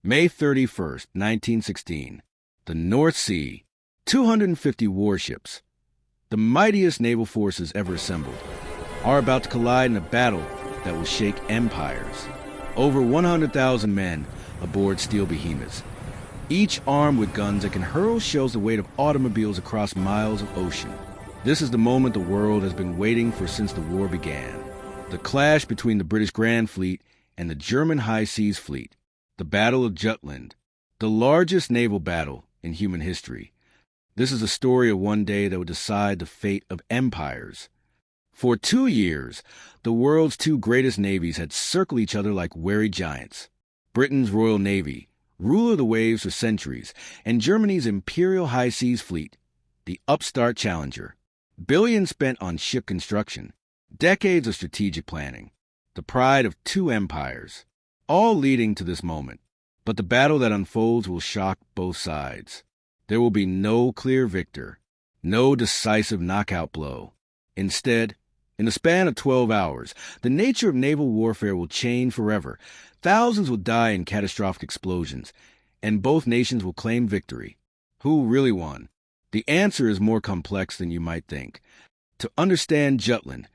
May 31st, 1916. The North Sea. 250 warships, the mightiest naval forces ever assembled, are about to collide in a battle that will shake empires. Over 100,000 men aboard steel behemoths, each armed with guns that can hurl shells the weight of automobiles across miles of ocean. This is the moment the world has been waiting for since the war began. The clash between the British Grand Fleet and the German High Seas Fleet. The Battle of Jutland, the largest naval battle in human history. This is a story of one day that would decide the fate of empires. For 2 years, the world's two greatest navies had circled each other like wary giants. Britain's Royal Navy, ruler of the waves for centuries, and Germany's Imperial High Seas Fleet, the upstart challenger. Billions spent on ship construction, decades of strategic planning, the pride of two empires, all leading to this moment. But the battle that unfolds will shock both sides. There will be no clear victor, no decisive knockout blow. Instead, in the span of 12 hours, the nature of naval warfare will change forever. Thousands will die in catastrophic explosions, and both nations will claim victory. Who really won? The answer is more complex than you might think. To understand Jutland,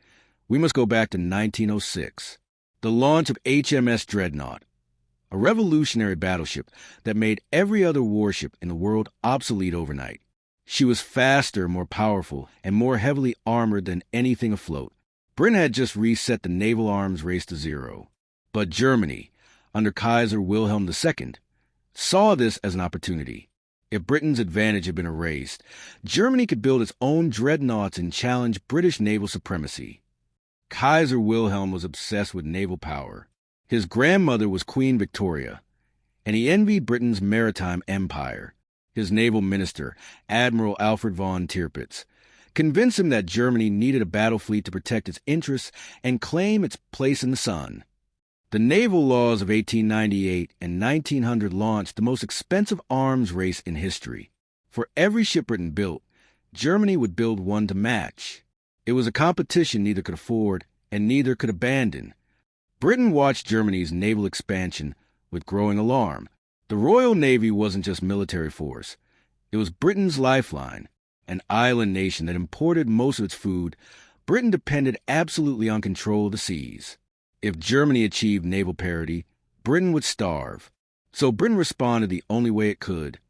we must go back to 1906, the launch of HMS Dreadnought, a revolutionary battleship that made every other warship in the world obsolete overnight. She was faster, more powerful, and more heavily armored than anything afloat. Britain had just reset the naval arms race to zero. But Germany, under Kaiser Wilhelm II, saw this as an opportunity. If Britain's advantage had been erased, Germany could build its own dreadnoughts and challenge British naval supremacy. Kaiser Wilhelm was obsessed with naval power. His grandmother was Queen Victoria, and he envied Britain's maritime empire. His naval minister, Admiral Alfred von Tirpitz, convinced him that Germany needed a battle fleet to protect its interests and claim its place in the sun. The naval laws of 1898 and 1900 launched the most expensive arms race in history. For every ship Britain built, Germany would build one to match. It was a competition neither could afford and neither could abandon. Britain watched Germany's naval expansion with growing alarm. The Royal Navy wasn't just military force. It was Britain's lifeline. An island nation that imported most of its food, Britain depended absolutely on control of the seas. If Germany achieved naval parity, Britain would starve. So Britain responded the only way it could.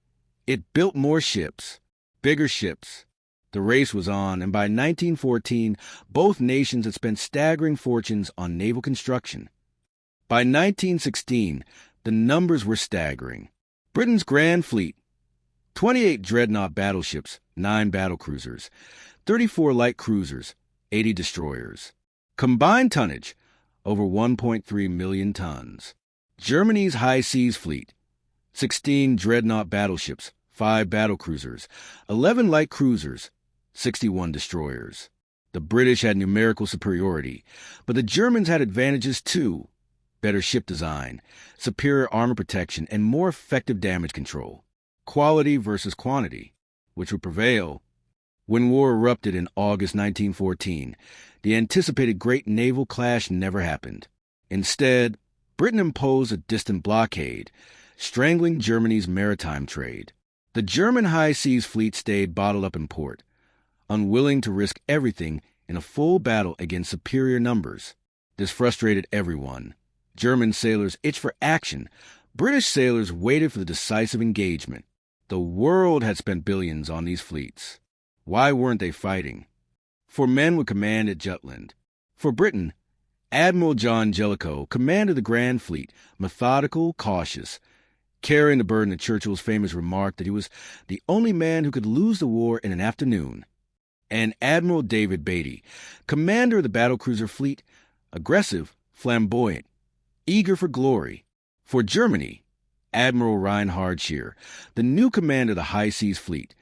It built more ships, bigger ships. The race was on, and by 1914, both nations had spent staggering fortunes on naval construction. By 1916, the numbers were staggering. Britain's Grand Fleet, 28 dreadnought battleships, 9 battlecruisers, 34 light cruisers, 80 destroyers. Combined tonnage, over 1.3 million tons. Germany's High Seas Fleet, 16 dreadnought battleships, 5 battlecruisers, 11 light cruisers, 61 destroyers. The British had numerical superiority, but the Germans had advantages too. Better ship design, superior armor protection, and more effective damage control. Quality versus quantity, which would prevail. When war erupted in August 1914, the anticipated great naval clash never happened. Instead, Britain imposed a distant blockade, strangling Germany's maritime trade. The German High Seas Fleet stayed bottled up in port, unwilling to risk everything in a full battle against superior numbers. This frustrated everyone. German sailors itched for action. British sailors waited for the decisive engagement. The world had spent billions on these fleets. Why weren't they fighting? For men would command at Jutland. For Britain, Admiral John Jellicoe commanded the Grand Fleet, methodical, cautious, carrying the burden of Churchill's famous remark that he was the only man who could lose the war in an afternoon. And Admiral David Beatty, commander of the battlecruiser fleet, aggressive, flamboyant, eager for glory. For Germany, Admiral Reinhard Scheer, the new commander of the High Seas Fleet,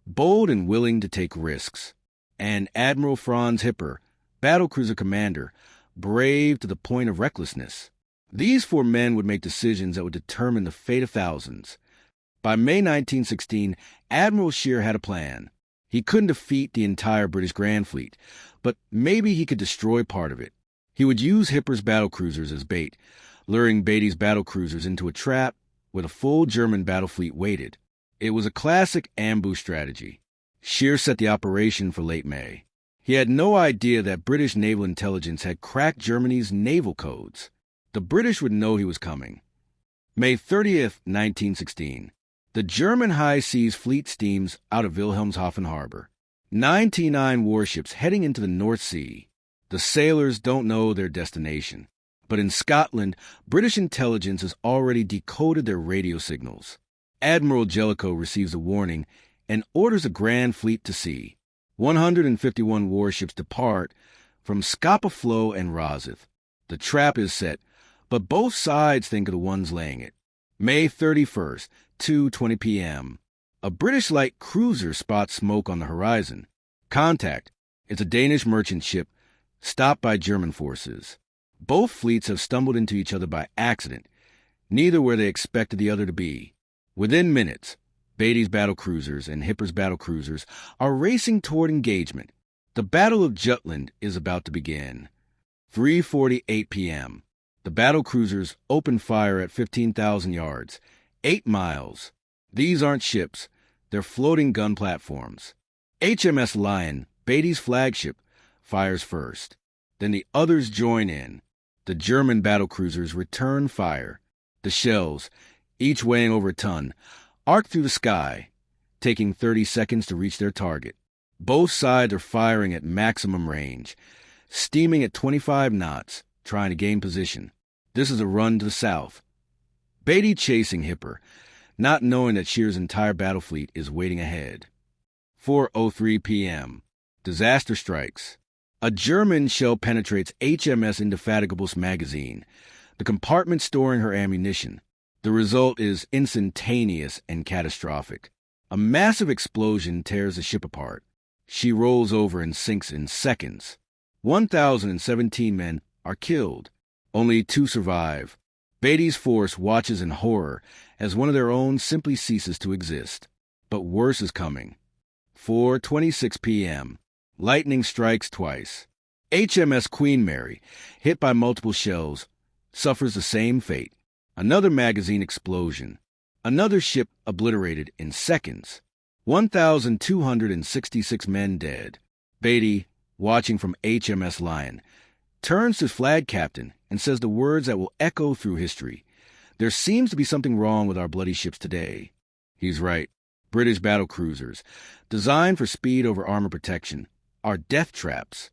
bold and willing to take risks. And Admiral Franz Hipper, battlecruiser commander, brave to the point of recklessness. These 4 men would make decisions that would determine the fate of thousands. By May 1916, Admiral Scheer had a plan. He couldn't defeat the entire British Grand Fleet, but maybe he could destroy part of it. He would use Hipper's battlecruisers as bait, luring Beatty's battlecruisers into a trap where the full German battle fleet waited. It was a classic ambush strategy. Scheer set the operation for late May. He had no idea that British naval intelligence had cracked Germany's naval codes. The British would know he was coming. May 30th, 1916. The German high seas fleet steams out of Wilhelmshaven harbor. 99 warships heading into the North Sea. The sailors don't know their destination. But in Scotland, British intelligence has already decoded their radio signals. Admiral Jellicoe receives a warning and orders a grand fleet to sea. 151 warships depart from Scapa Flow and Rosyth. The trap is set, but both sides think of the ones laying it. May 31st, 2:20 p.m. A British light cruiser spots smoke on the horizon. Contact. It's a Danish merchant ship stopped by German forces. Both fleets have stumbled into each other by accident, neither where they expected the other to be. Within minutes, Beatty's battle cruisers and Hipper's battle cruisers are racing toward engagement. The Battle of Jutland is about to begin. 3:48 p.m. The battle cruisers open fire at 15,000 yards, 8 miles. These aren't ships, they're floating gun platforms. HMS Lion, Beatty's flagship, fires first. Then the others join in. The German battle cruisers return fire. The shells, each weighing over a ton, arc through the sky, taking 30 seconds to reach their target. Both sides are firing at maximum range, steaming at 25 knots, trying to gain position. This is a run to the south. Beatty chasing Hipper, not knowing that Scheer's entire battle fleet is waiting ahead. 4:03 p.m. Disaster strikes. A German shell penetrates HMS Indefatigable's magazine, the compartment storing her ammunition. The result is instantaneous and catastrophic. A massive explosion tears the ship apart. She rolls over and sinks in seconds. 1,017 men are killed. Only 2 survive. Beatty's force watches in horror as one of their own simply ceases to exist. But worse is coming. 4:26 p.m. Lightning strikes twice. HMS Queen Mary, hit by multiple shells, suffers the same fate. Another magazine explosion. Another ship obliterated in seconds. 1,266 men dead. Beatty, watching from HMS Lion, turns to his flag captain and says the words that will echo through history. There seems to be something wrong with our bloody ships today. He's right. British battle cruisers, designed for speed over armor protection, are death traps.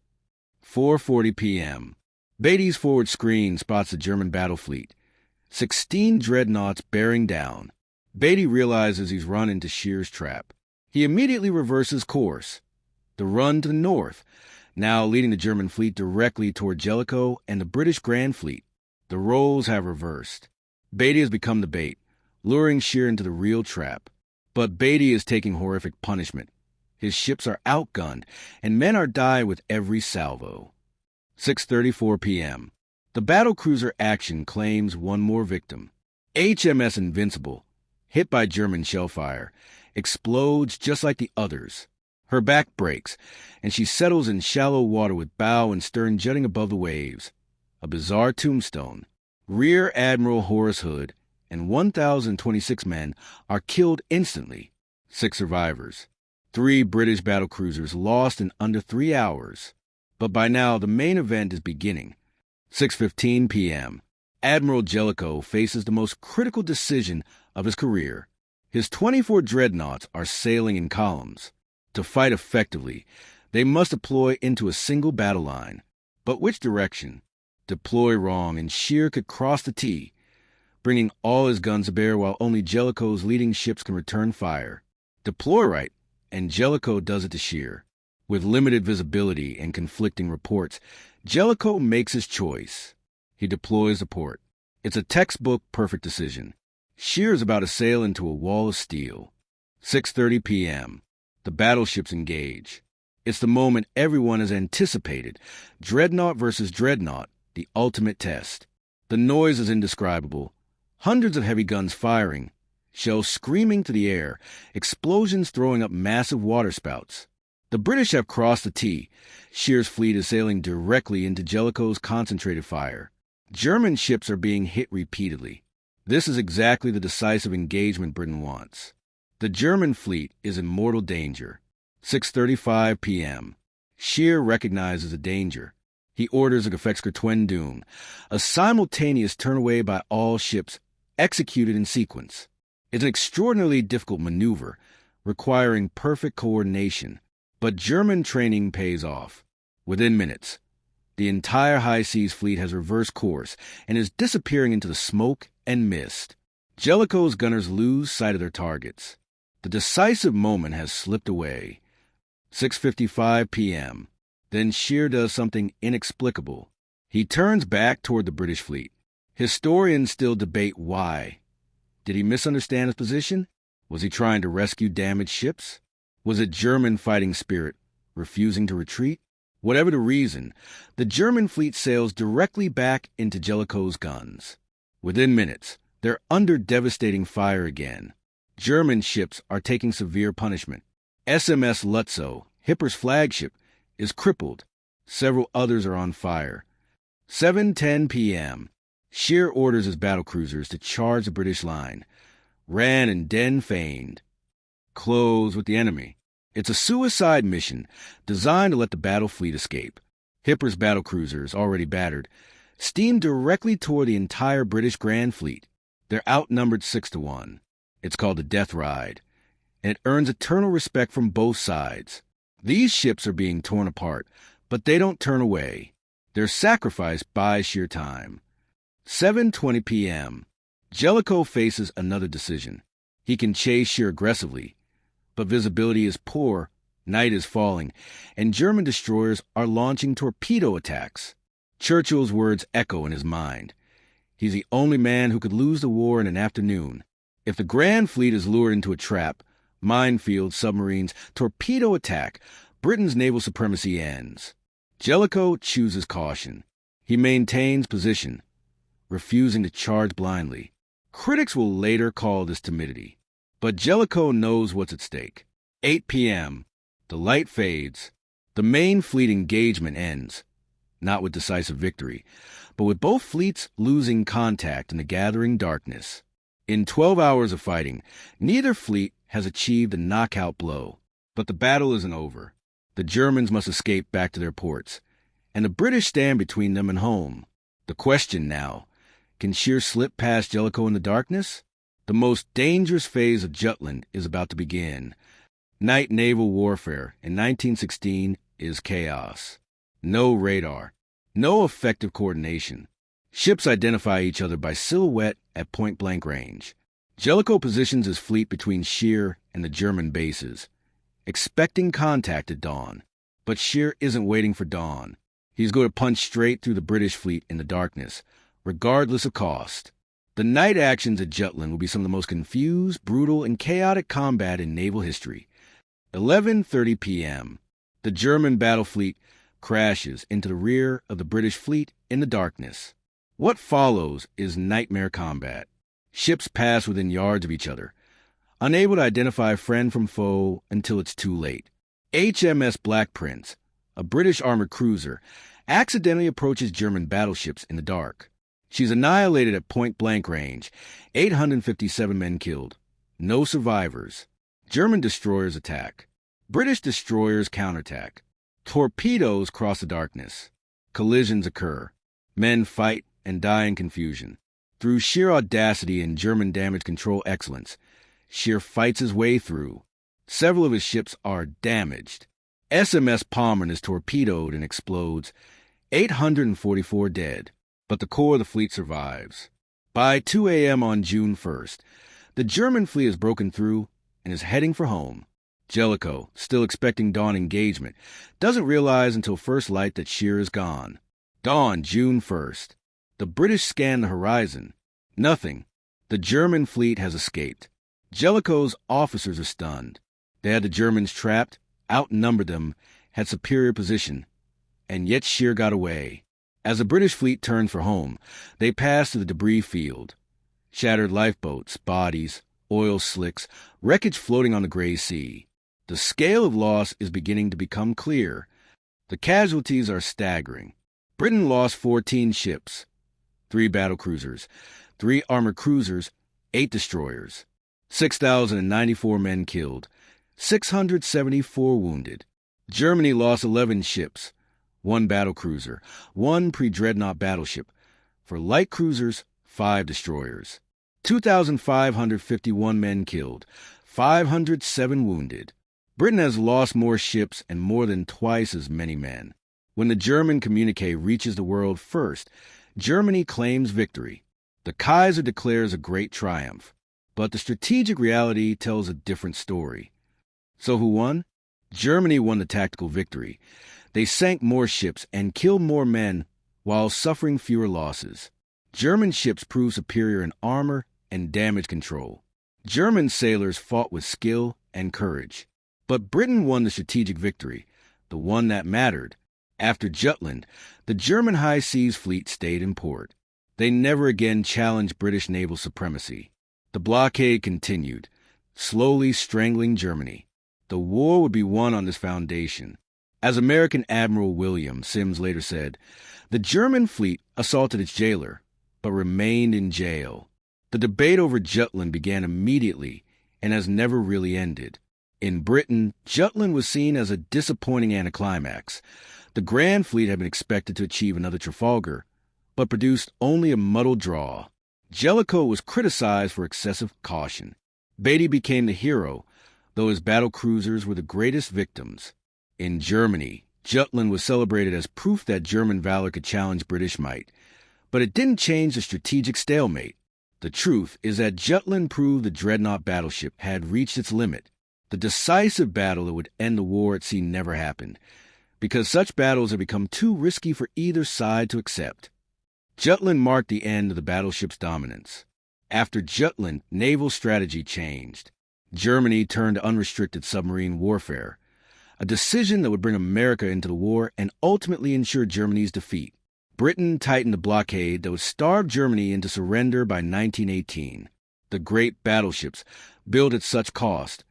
4:40 p.m. Beatty's forward screen spots the German battle fleet. 16 dreadnoughts bearing down. Beatty realizes he's run into Scheer's trap. He immediately reverses course. The run to the north, now leading the German fleet directly toward Jellicoe and the British Grand Fleet. The roles have reversed. Beatty has become the bait, luring Scheer into the real trap. But Beatty is taking horrific punishment. His ships are outgunned, and men are dying with every salvo. 6:34 p.m. The battlecruiser Action claims one more victim. HMS Invincible, hit by German shellfire, explodes just like the others. Her back breaks, and she settles in shallow water with bow and stern jutting above the waves. A bizarre tombstone. Rear Admiral Horace Hood and 1,026 men are killed instantly. 6 survivors. 3 British battlecruisers lost in under 3 hours. But by now, the main event is beginning. 6:15 p.m. Admiral Jellicoe faces the most critical decision of his career. His 24 dreadnoughts are sailing in columns. To fight effectively, they must deploy into a single battle line. But which direction? Deploy wrong, and Scheer could cross the T, bringing all his guns to bear while only Jellicoe's leading ships can return fire. Deploy right, and Jellicoe does it to Scheer. With limited visibility and conflicting reports, Jellicoe makes his choice. He deploys the port. It's a textbook perfect decision. Scheer is about to sail into a wall of steel. 6:30 p.m. The battleships engage. It's the moment everyone has anticipated. Dreadnought versus dreadnought, the ultimate test. The noise is indescribable. Hundreds of heavy guns firing, shells screaming to the air, explosions throwing up massive waterspouts. The British have crossed the T. Scheer's fleet is sailing directly into Jellicoe's concentrated fire. German ships are being hit repeatedly. This is exactly the decisive engagement Britain wants. The German fleet is in mortal danger. 6:35 p.m. Scheer recognizes the danger. He orders a Gefechtsgeschwendung, a simultaneous turnaway by all ships, executed in sequence. It's an extraordinarily difficult maneuver, requiring perfect coordination, but German training pays off. Within minutes, the entire high seas fleet has reversed course and is disappearing into the smoke and mist. Jellicoe's gunners lose sight of their targets. The decisive moment has slipped away. 6:55 p.m. Then Scheer does something inexplicable. He turns back toward the British fleet. Historians still debate why. Did he misunderstand his position? Was he trying to rescue damaged ships? Was it German fighting spirit refusing to retreat? Whatever the reason, the German fleet sails directly back into Jellicoe's guns. Within minutes, they're under devastating fire again. German ships are taking severe punishment. SMS Lutzow, Hipper's flagship, is crippled. Several others are on fire. 7:10 p.m. Scheer orders his battlecruisers to charge the British line. Ran and Den feigned. Close with the enemy. It's a suicide mission designed to let the battle fleet escape. Hipper's battlecruisers, already battered, steam directly toward the entire British Grand Fleet. They're outnumbered 6-1. It's called the Death Ride, and it earns eternal respect from both sides. These ships are being torn apart, but they don't turn away. Their sacrifice buys sheer time. 7:20 p.m. Jellicoe faces another decision. He can chase Scheer aggressively, but visibility is poor, night is falling, and German destroyers are launching torpedo attacks. Churchill's words echo in his mind. He's the only man who could lose the war in an afternoon. If the Grand Fleet is lured into a trap, minefield, submarines, torpedo attack, Britain's naval supremacy ends. Jellicoe chooses caution. He maintains position, refusing to charge blindly. Critics will later call this timidity, but Jellicoe knows what's at stake. 8 p.m. The light fades. The main fleet engagement ends, not with decisive victory, but with both fleets losing contact in the gathering darkness. In 12 hours of fighting, neither fleet has achieved a knockout blow, but the battle isn't over. The Germans must escape back to their ports, and the British stand between them and home. The question now, can Scheer slip past Jellicoe in the darkness? The most dangerous phase of Jutland is about to begin. Night naval warfare in 1916 is chaos. No radar, no effective coordination. Ships identify each other by silhouette at point-blank range. Jellicoe positions his fleet between Scheer and the German bases, expecting contact at dawn. But Scheer isn't waiting for dawn. He's going to punch straight through the British fleet in the darkness, regardless of cost. The night actions at Jutland will be some of the most confused, brutal, and chaotic combat in naval history. 11:30 p.m. The German battle fleet crashes into the rear of the British fleet in the darkness. What follows is nightmare combat. Ships pass within yards of each other, unable to identify friend from foe until it's too late. HMS Black Prince, a British armored cruiser, accidentally approaches German battleships in the dark. She's annihilated at point-blank range. 857 men killed. No survivors. German destroyers attack. British destroyers counterattack. Torpedoes cross the darkness. Collisions occur. Men fight and die in confusion. Through sheer audacity and German damage control excellence, Scheer fights his way through. Several of his ships are damaged. SMS Pommern is torpedoed and explodes. 844 dead, but the core of the fleet survives. By 2 a.m. on June 1st, the German fleet has broken through and is heading for home. Jellicoe, still expecting dawn engagement, doesn't realize until first light that Scheer is gone. Dawn, June 1st. The British scan the horizon. Nothing. The German fleet has escaped. Jellicoe's officers are stunned. They had the Germans trapped, outnumbered them, had superior position, and yet Scheer got away. As the British fleet turned for home, they passed to the debris field. Shattered lifeboats, bodies, oil slicks, wreckage floating on the gray sea. The scale of loss is beginning to become clear. The casualties are staggering. Britain lost 14 ships, 3 battlecruisers, 3 armored cruisers, 8 destroyers. 6,094 men killed, 674 wounded. Germany lost 11 ships, 1 battlecruiser, 1 pre-dreadnought battleship. For light cruisers, 5 destroyers. 2,551 men killed, 507 wounded. Britain has lost more ships and more than twice as many men. When the German communique reaches the world first, Germany claims victory. The Kaiser declares a great triumph. But the strategic reality tells a different story. So who won? Germany won the tactical victory. They sank more ships and killed more men while suffering fewer losses. German ships proved superior in armor and damage control. German sailors fought with skill and courage. But Britain won the strategic victory, the one that mattered. After Jutland, the German high seas fleet stayed in port. They never again challenged British naval supremacy. The blockade continued, slowly strangling Germany. The war would be won on this foundation. As American Admiral William Sims later said, the German fleet assaulted its jailer, but remained in jail. The debate over Jutland began immediately and has never really ended. In Britain, Jutland was seen as a disappointing anticlimax. The Grand Fleet had been expected to achieve another Trafalgar, but produced only a muddled draw. Jellicoe was criticized for excessive caution. Beatty became the hero, though his battle cruisers were the greatest victims. In Germany, Jutland was celebrated as proof that German valor could challenge British might. But it didn't change the strategic stalemate. The truth is that Jutland proved the dreadnought battleship had reached its limit. The decisive battle that would end the war at sea never happened, because such battles have become too risky for either side to accept. Jutland marked the end of the battleship's dominance. After Jutland, naval strategy changed. Germany turned to unrestricted submarine warfare, a decision that would bring America into the war and ultimately ensure Germany's defeat. Britain tightened the blockade that would starve Germany into surrender by 1918. The great battleships, built at such cost,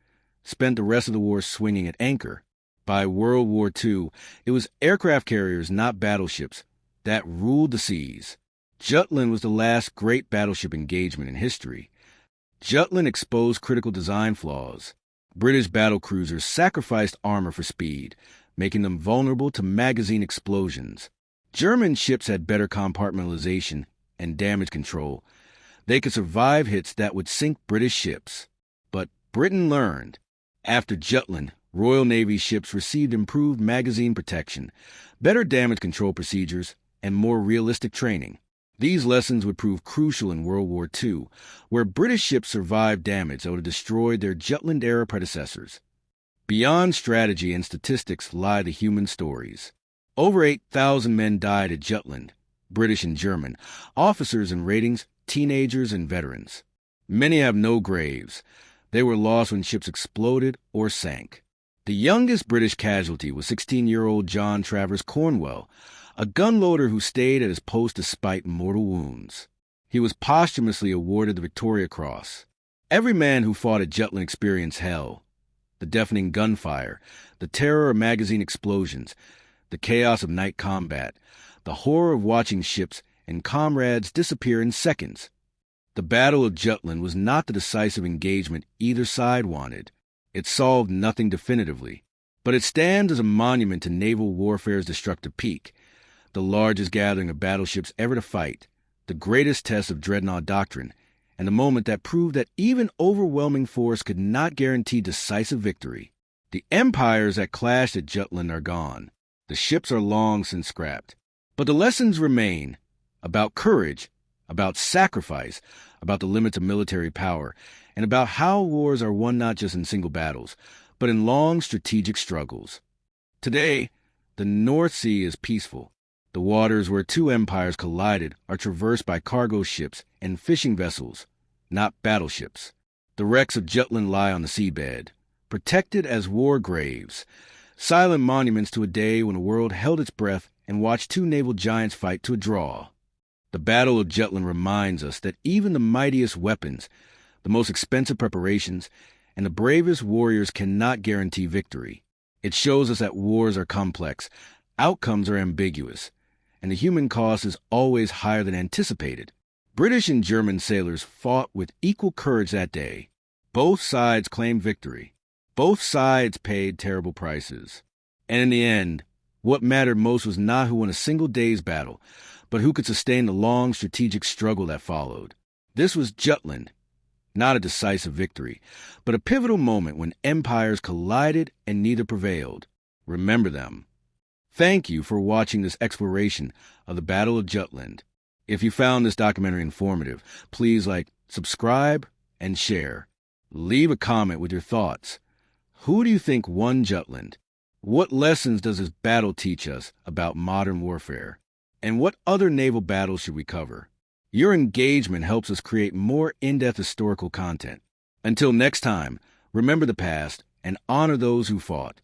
spent the rest of the war swinging at anchor. By World War II, it was aircraft carriers, not battleships, that ruled the seas. Jutland was the last great battleship engagement in history. Jutland exposed critical design flaws. British battlecruisers sacrificed armor for speed, making them vulnerable to magazine explosions. German ships had better compartmentalization and damage control. They could survive hits that would sink British ships. But Britain learned. After Jutland, Royal Navy ships received improved magazine protection, better damage control procedures, and more realistic training. These lessons would prove crucial in World War II, where British ships survived damage that would have destroyed their Jutland-era predecessors. Beyond strategy and statistics lie the human stories. Over 8,000 men died at Jutland, British and German, officers and ratings, teenagers and veterans. Many have no graves. They were lost when ships exploded or sank. The youngest British casualty was 16-year-old John Travers Cornwell, a gunloader who stayed at his post despite mortal wounds. He was posthumously awarded the Victoria Cross. Every man who fought at Jutland experienced hell. The deafening gunfire, the terror of magazine explosions, the chaos of night combat, the horror of watching ships and comrades disappear in seconds. The Battle of Jutland was not the decisive engagement either side wanted. It solved nothing definitively, but it stands as a monument to naval warfare's destructive peak, the largest gathering of battleships ever to fight, the greatest test of dreadnought doctrine, and the moment that proved that even overwhelming force could not guarantee decisive victory. The empires that clashed at Jutland are gone. The ships are long since scrapped. But the lessons remain about courage, about sacrifice, about the limits of military power, and about how wars are won not just in single battles, but in long strategic struggles. Today, the North Sea is peaceful. The waters where two empires collided are traversed by cargo ships and fishing vessels, not battleships. The wrecks of Jutland lie on the seabed, protected as war graves, silent monuments to a day when the world held its breath and watched two naval giants fight to a draw. The Battle of Jutland reminds us that even the mightiest weapons, the most expensive preparations, and the bravest warriors cannot guarantee victory. It shows us that wars are complex, outcomes are ambiguous, and the human cost is always higher than anticipated. British and German sailors fought with equal courage that day. Both sides claimed victory. Both sides paid terrible prices. And in the end, what mattered most was not who won a single day's battle, but who could sustain the long strategic struggle that followed. This was Jutland, not a decisive victory, but a pivotal moment when empires collided and neither prevailed. Remember them. Thank you for watching this exploration of the Battle of Jutland. If you found this documentary informative, please subscribe, and share. Leave a comment with your thoughts. Who do you think won Jutland? What lessons does this battle teach us about modern warfare? And what other naval battles should we cover? Your engagement helps us create more in-depth historical content. Until next time, remember the past and honor those who fought.